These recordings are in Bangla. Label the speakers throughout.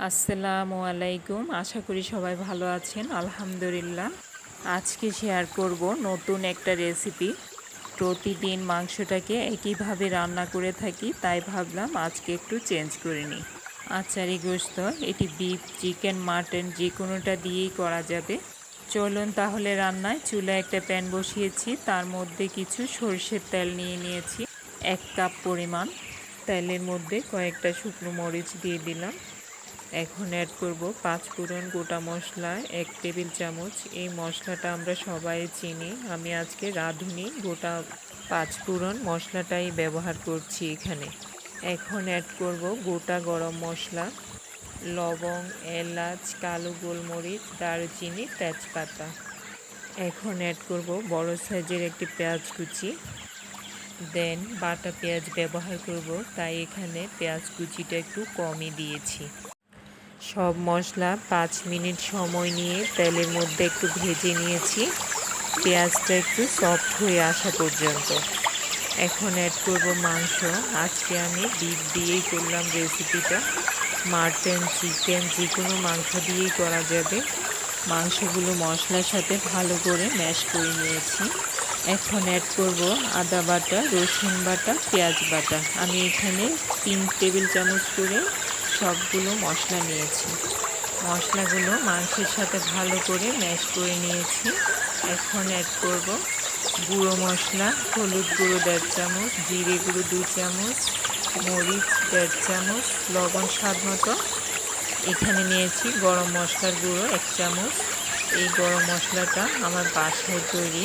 Speaker 1: আসসালামু আলাইকুম। আশা করি সবাই ভালো আছেন। আলহামদুলিল্লাহ। আজকে শেয়ার করব নতুন একটা রেসিপি। প্রতিদিন মাংসটাকে একইভাবে রান্না করে থাকি, তাই ভাবলাম আজকে একটু চেঞ্জ করে নিই। আচারি গোশত, এটি বিফ, চিকেন, মাটন যে কোনোটা দিয়েই করা যাবে। চলুন তাহলে রান্নায়। চুলায় একটা প্যান বসিয়েছি, তার মধ্যে কিছু সরষের তেল নিয়ে নিয়েছি 1 কাপ পরিমাণ। তেলের মধ্যে কয়েকটা শুকনো মরিচ দিয়ে দিলাম। এখন অ্যাড করব 5 ফোড়ন গোটা মশলা 1 টেবিল চামচ। এই মশলাটা আমরা সবাই চিনি, আমি আজকে রাঁধুনি, গোটা 5 ফোড়ন মশলাটাই ব্যবহার করছি এখানে। এখন অ্যাড করব গোটা গরম মশলা, লবং, এলাচ, কালো গোলমরিচ, দারুচিনি, তেজপাতা। এখন অ্যাড করব বড় সাইজের একটি পেঁয়াজ কুচি। দেন বাটা পেঁয়াজ ব্যবহার করব, তাই এখানে পেঁয়াজ কুচিটা একটু কমই দিয়েছি। সব মশলা 5 মিনিট সময় নিয়ে তেলের মধ্যে একটু ভেজে নিয়েছি, পেঁয়াজটা একটু সফট হয়ে আসা পর্যন্ত। এখন অ্যাড করব মাংস। আজকে আমি বিফ দিয়েই করলাম রেসিপিটা। মাটন, চিকেন যে কোনো মাংস দিয়েই করা যাবে। মাংসগুলো মশলার সাথে ভালো করে ম্যাশ করে নিয়েছি। এখন অ্যাড করব আদা বাটা, রসুন বাটা, পেঁয়াজ বাটা। আমি এখানে 3 টেবিল চামচ করে সবগুলো মশলা নিয়েছি। মশলাগুলো মাংসের সাথে ভালো করে ম্যাশ করে নিয়েছি। এখন অ্যাড করব গুঁড়ো মশলা, হলুদ গুঁড়ো 1.5 চামচ, জিরে গুঁড়ো 2 চামচ, মরিচ 1.5 চামচ, লবণ স্বাদ মতো। এখানে নিয়েছি গরম মশলার গুঁড়ো 1 চামচ। এই গরম মশলাটা আমার বাসায় তৈরি,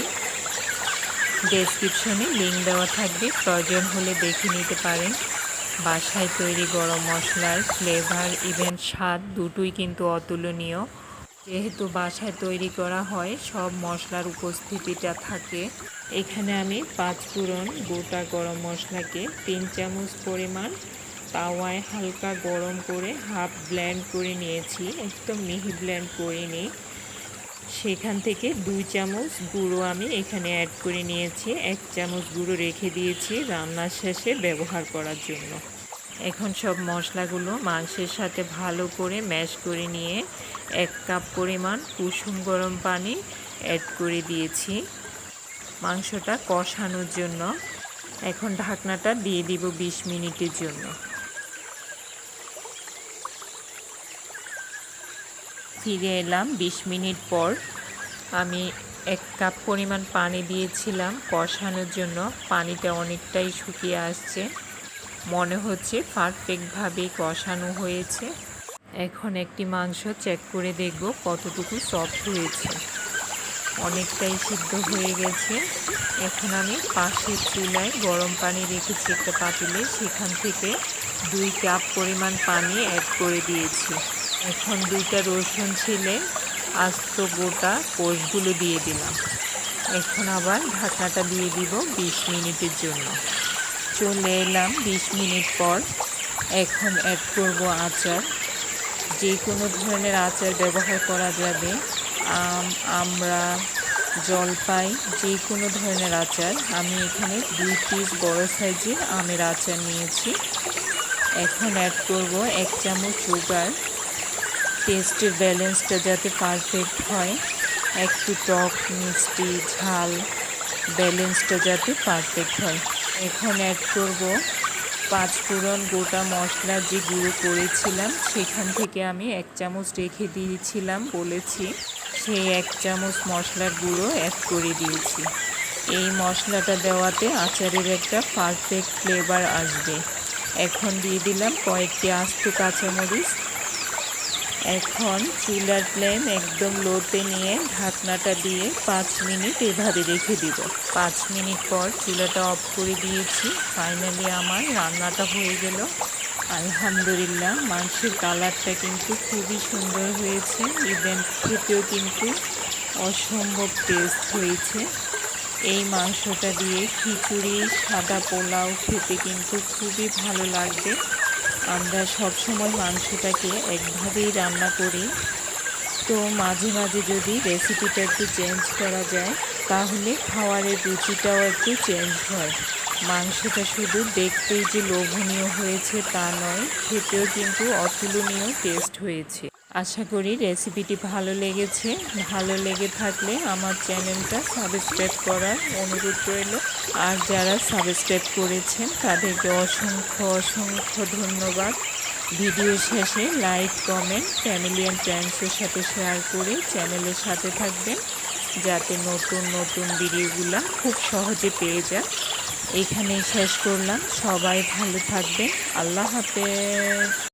Speaker 1: ডেসক্রিপশনে লিঙ্ক দেওয়া থাকবে, প্রয়োজন হলে দেখে নিতে পারেন। বাসায় তৈরি গরম মশলার ফ্লেভার ইভেন স্বাদ দুটোই কিন্তু অতুলনীয়। যেহেতু বাসায় তৈরি করা হয়, সব মশলার উপস্থিতিটা থাকে। এখানে আমি 5 ফোড়ন গোটা গরম মশলাকে 3 চামচ পরিমাণ তাওয়ায় হালকা গরম করে হাফ ব্লেন্ড করে নিয়েছি, একদম মিহি ব্লেন্ড করিনি। সেখান থেকে 2 চামচ গুঁড়ো আমি এখানে অ্যাড করে নিয়েছি। 1 চামচ গুঁড়ো রেখে দিয়েছি রান্নার শেষে ব্যবহার করার জন্য। এখন সব মশলাগুলো মাংসের সাথে ভালো করে ম্যাশ করে নিয়ে 1 কাপ পরিমাণ কুসুম গরম পানি অ্যাড করে দিয়েছি মাংসটা কষানোর জন্য। এখন ঢাকনাটা দিয়ে দিব 20 মিনিটের জন্য। ফিরে এলাম 20 মিনিট পর। আমি 1 কাপ পরিমাণ পানি দিয়েছিলাম কষানোর জন্য। পানিটা অনেকটাই শুকিয়ে আসছে, মনে হচ্ছে পারফেক্টভাবে কষানো হয়েছে। এখন একটি মাংস চেক করে দেখব কতটুকু সফট হয়েছে। অনেকটাই সিদ্ধ হয়ে গেছে। এখন আমি পাশের চুলায় গরম পানি রেখেছি একটা পাতিলে, সেখান থেকে 2 কাপ পরিমাণ পানি অ্যাড করে দিয়েছি। এখন 2টা রসুন ছিলে আস্ত গোটা কোষগুলো দিয়ে দিলাম। এখন আবার ঢাকনাটা দিয়ে দিব 20 মিনিটের জন্য। চলে এলাম 20 মিনিট পর। এখন অ্যাড করব আচার। যে কোনো ধরনের আচার ব্যবহার করা যাবে, আম, আমড়া, জলপাই, যে কোনো ধরনের আচার। আমি এখানে 2 পিস বড় সাইজের আমের আচার নিয়েছি। এখন অ্যাড করব 1 চামচ সুগার। টেস্টের ব্যালেন্সটা যাতে পারফেক্ট হয়, একটু টক, মিষ্টি, ঝাল ব্যালেন্সটা যাতে পারফেক্ট হয়। এখন অ্যাড করব 5 ফোড়ন গোটা মশলা যে গুঁড়ো করেছিলাম, সেখান থেকে আমি 1 চামচ রেখে দিয়েছিলাম বলেছি, সেই 1 চামচ মশলার গুঁড়ো অ্যাড করে দিয়েছি। এই মশলাটা দেওয়াতে আচারের একটা পারফেক্ট ফ্লেভার আসবে। এখন দিয়ে দিলাম কয়েকটি আস্ত কাঁচামরিচ। এখন চুলার ফ্লেম একদম লোতে নিয়ে ঢাকনাটা দিয়ে 5 মিনিট এভাবে রেখে দিব। 5 মিনিট পর চুলাটা অফ করে দিয়েছি। ফাইনালি আমার রান্নাটা হয়ে গেল। আলহামদুলিল্লাহ, মাংসের কালারটা কিন্তু খুবই সুন্দর হয়েছে, ইভেন খেতেও কিন্তু অসম্ভব টেস্ট হয়েছে। এই মাংসটা দিয়ে খিচুড়ি, সাদা পোলাও খেতে কিন্তু খুবই ভালো লাগবে। আমরা সবসময় মাংসটাকে একভাবেই রান্না করি, তো মাঝে মাঝে যদি রেসিপিটা একটু চেঞ্জ করা যায়, তাহলে খাওয়ারের রুচিটাও একটু চেঞ্জ হয়। মাংসটা শুধু দেখতেই যে লোভনীয় হয়েছে তা নয়, খেতেও কিন্তু অতুলনীয় টেস্ট হয়েছে। আশা করি রেসিপিটি ভালো লেগেছে। ভালো লেগে থাকলে আমার চ্যানেলটা সাবস্ক্রাইব করার অনুরোধ রইল। আর যারা সাবস্ক্রাইব করেছেন তাদেরকে অসংখ্য অসংখ্য ধন্যবাদ। ভিডিও শেষে লাইক, কমেন্ট, ফ্যামিলি অ্যান্ড ফ্রেন্ডসের সাথে শেয়ার করে চ্যানেলের সাথে থাকবেন, যাতে নতুন নতুন ভিডিওগুলো খুব সহজে পেয়ে যান। এখানেই শেষ করলাম। সবাই ভালো থাকবেন। আল্লাহ হাফেজ।